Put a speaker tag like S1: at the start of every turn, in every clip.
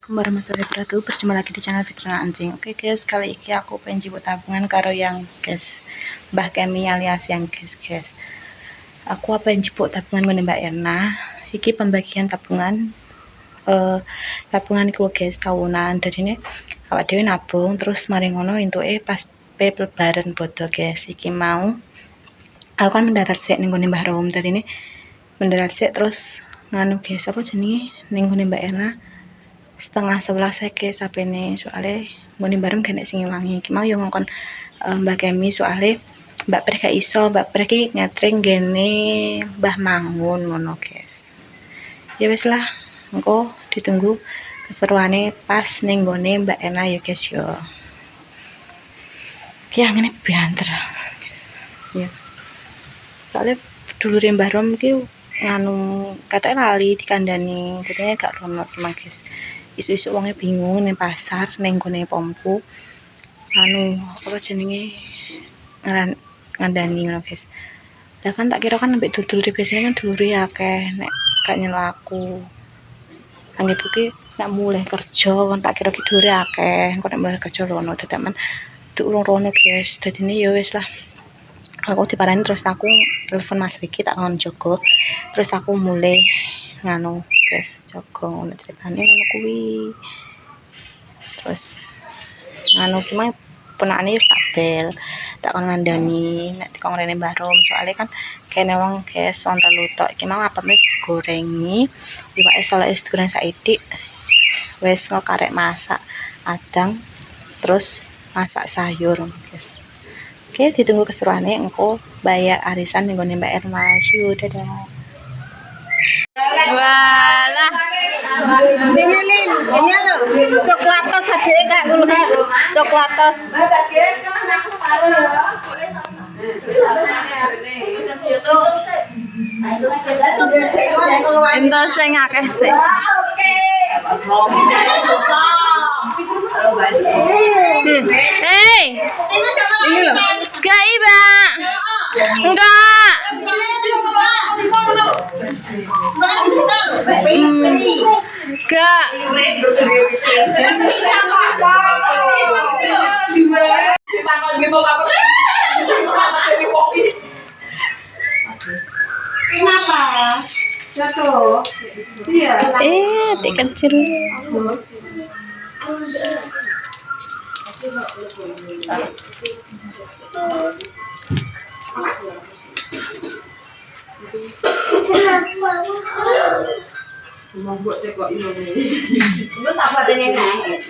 S1: Warahmatullahi wabarakatuh. Berjumpa lagi di channel Fitrina Anjing. Oke guys, kali ini aku pengen jemput tabungan karo yang guys Mbah Kemi alias yang guys. Aku pengen jemput tabungan ngene Mbak Erna. Iki pembagian tabungan tabungan iku guys tahunan. Jadi ini awak dhewe nabung terus mari ngono entuke pas lebaran bodo guys. Iki mau aku kan mendarat sik ning ngene Mbah Rom. Dadi ini mendarat sik terus nganu guys apa jenenge ning ngene Mbak Erna. Setengah 11 ke sapene soalnya ngene bareng kene sing ngilangi iki mau yo ngongkon Mbak Kemi soalnya Mbak Preh gak iso Mbak Preh ki ngetring gene Mbah Mangun ngono guys. Ya wis lah engko ditunggu keseruane pas ning gone Mbak Ena ya guys yo. Ya ngene banter ya. Soalnya dulure Mbah Rom ki nganu katanya lali dikandani katanya gak rono mah guys. Isu-isu wonge bingung ning pasar ning gone pompu anu apa jenenge ngandani ngono guys. Lah kan tak kira kan ambek dulur biasanya kan dulure akeh nek gak nyelo aku. Anggitku ki nek mulai kerja kan tak kira ki dulure akeh, kok nek mulai kerja rono tetemen urung rono guys. Dadine ya wis lah. Aku diparani terus aku telepon Mas Riki tak ngon jogo. Terus aku mulai nganu guys jogo ngono ceritane ngono kuwi. Terus nganu ki mah ponakane wis tak bel. Tak kon ngandani nek dikon rene Mbah Rom soalnya kan kene wong guys wong telu tok iki mau apa wis digorengi. Iwake soleh wis digoreng saiki. Wis ngokarek masak adang terus masak sayur guys. Oke, ditunggu keseruannya engko bayar arisan ning gone Mbak Erma. Dadah.
S2: Walah. Sini Lin, ini lho. Coklatos adeke kayak ngono kae. Coklatos.
S1: Entar sing akeh sik. Hei.
S2: Ini lho.
S1: Gak iba. Enggak. Enggak.
S2: Kenapa? Jatuh. Iya.
S1: Adik kecil.
S2: Mau buat tekok ini. Lu tak buat nenek.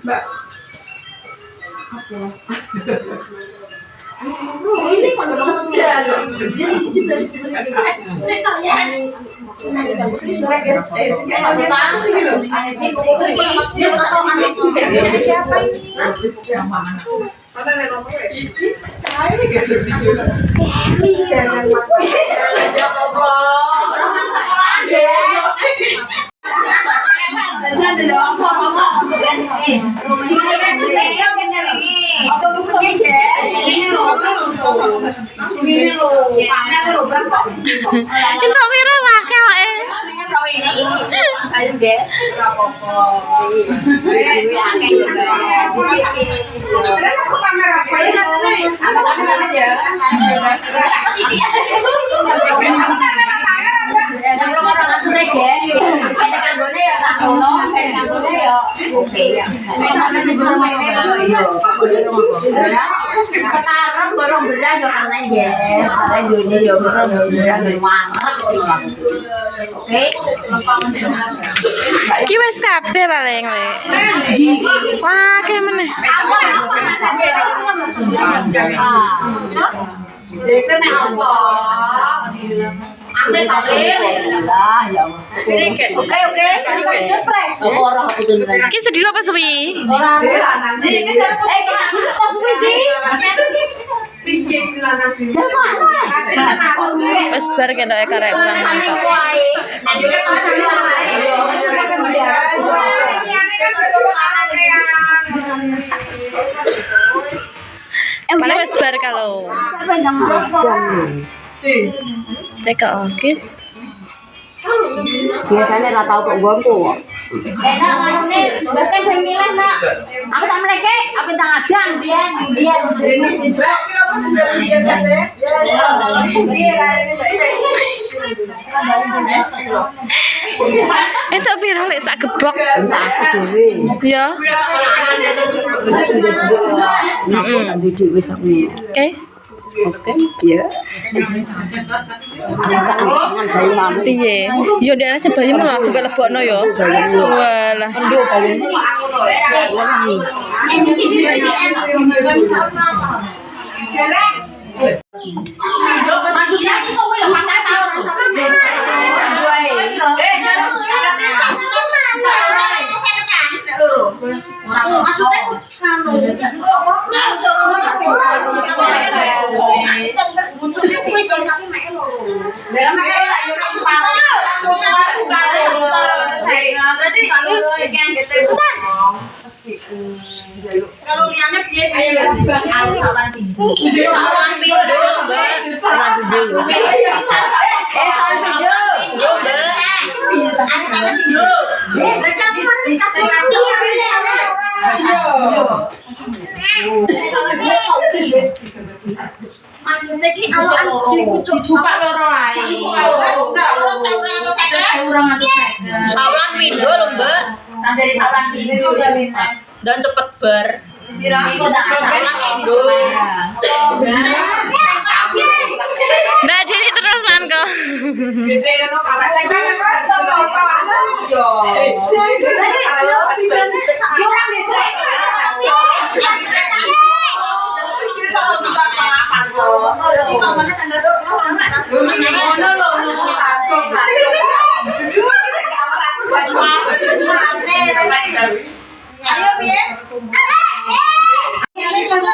S2: Mbak. Apa? Ini kalau dia sih dari saya kalian siapa
S1: Kita viral lah kayak
S2: ayo guys, terus aku pamer apa ya? Aku pamer aja. Sebelum orang aku saya guys, ada kanggone ya tak tolong, ada kanggone ya oke ya. Sekarang borong beras ya karena guys, karena dunia ya borong beras bermanfaat. Oke,
S1: iki wis kabeh paling le. Wah, kayak meneh.
S2: Itu mek apa? Ambil tadi lah ya. Oke, surprise. Ora aku beneran.
S1: Iki sedih apa suwi?
S2: Ora nanti. Pas suwi iki. Piye lanang iki?
S1: Wis bar ketoke karek kurang mantap. Mana wis bar kalau. Teka oke.
S2: Biasanya ora tau kok gompo. Enak ngene, bahkan ben milih nak. Aku tak meleke, apa tak adang biyen.
S1: Entuk piro lek sak gebok? Ya.
S2: Aku dhewe sak ngono.
S1: Oke.
S2: Oke, ya.
S1: Piye? Yo dhewe sebayem langsung lebokno yo. Walah.
S2: Maksudnya iso kowe lho Mas tau. Maksudnya kalau liane piye sawan pindo. Sawan pindo, Mbak. Sawan pindo yo. Sawan pindo. Yo, Mbak. Sawan pindo. Mereka harus kasih mati. Maksudnya ki kalau dibuka loro ae. Sawan pindo lho, Mbak. Dari sawan pindo dan cepet bar. Sawan pindo.
S1: Mbak Dini terus mangko.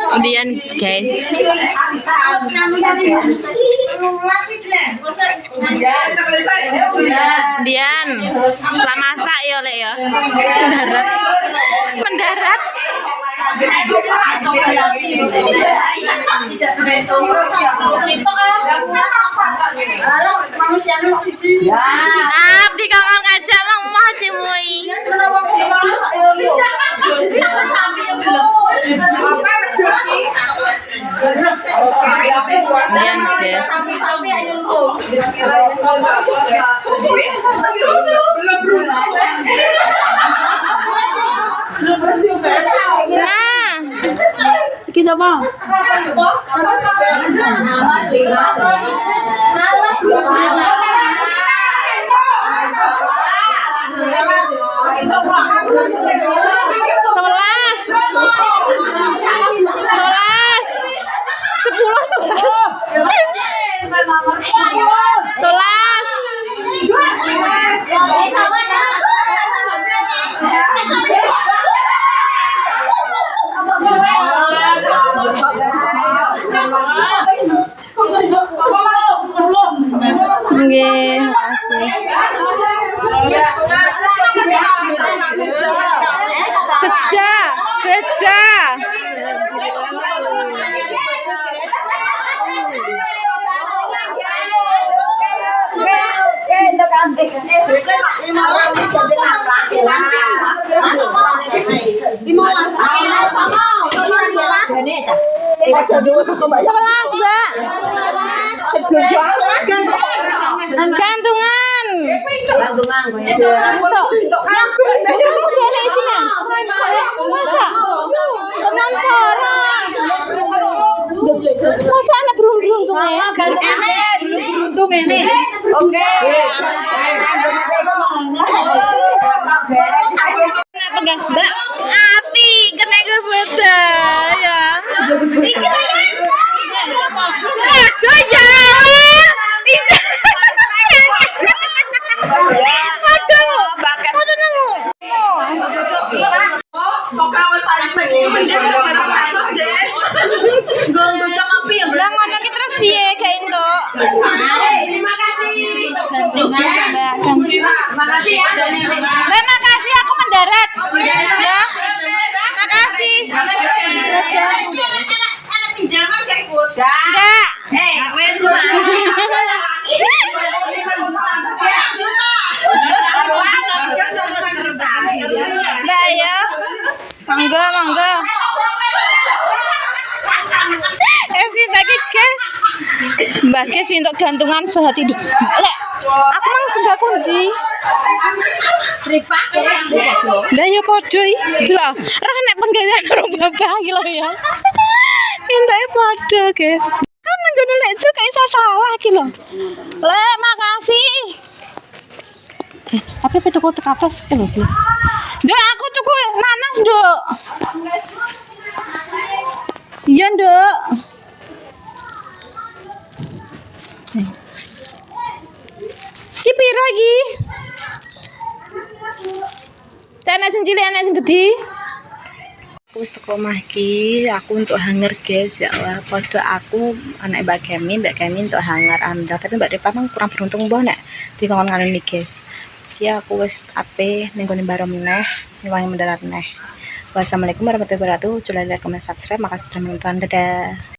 S1: Kemudian guys, kemudian setelah masak ya lek ya mendarat Abdi kakak ngajak mang mau cemui. Kemudian guys, nah, iki sapa? Nggih, makasih. Beja. Gantungan. Masa anak beruntung ya? Beruntung ini. Oke. Pegang Mbak api kena gue beda ya. Aduh ya. Aduh, bakat. Aduh nemu. Lah ngono ki terus piye gak entuk?
S2: Terima kasih. Makasih ya.
S1: Mbak makasih aku mendarat. Ya. Makasih.
S2: Pinjaman gak ikut?
S1: Enggak.
S2: Wes
S1: Mangga. Si tadi guys. Mbak guys untuk gantungan sehati dulu. Lek, aku mang sudah kunci.
S2: Seripak
S1: Lah ya padha iki lho. Roh nek penggawean karo bapak iki lho ya. Intae padha, guys. Kan nggone lek cuk iso salah iki lho. Lek, makasih. Tapi tuku tek atas iki lho. Nduk, aku tuku nanas, Nduk. Iya, Nduk. Ki piro iki? Enak sing cilik, enak sing gedhi. Aku wis teko omah iki, aku untuk hanger guys. Ya Allah, padha aku anak Mbak Kemi untuk hanger anda. Tapi Mbak Depa mang kurang beruntung mbah nek dikon ngono iki guys. Ya aku wis ape ning gone Barom neh, wangi mendarat neh. Wassalamualaikum warahmatullahi wabarakatuh. Jangan lupa like, comment, subscribe. Makasih telah menonton. Dadah.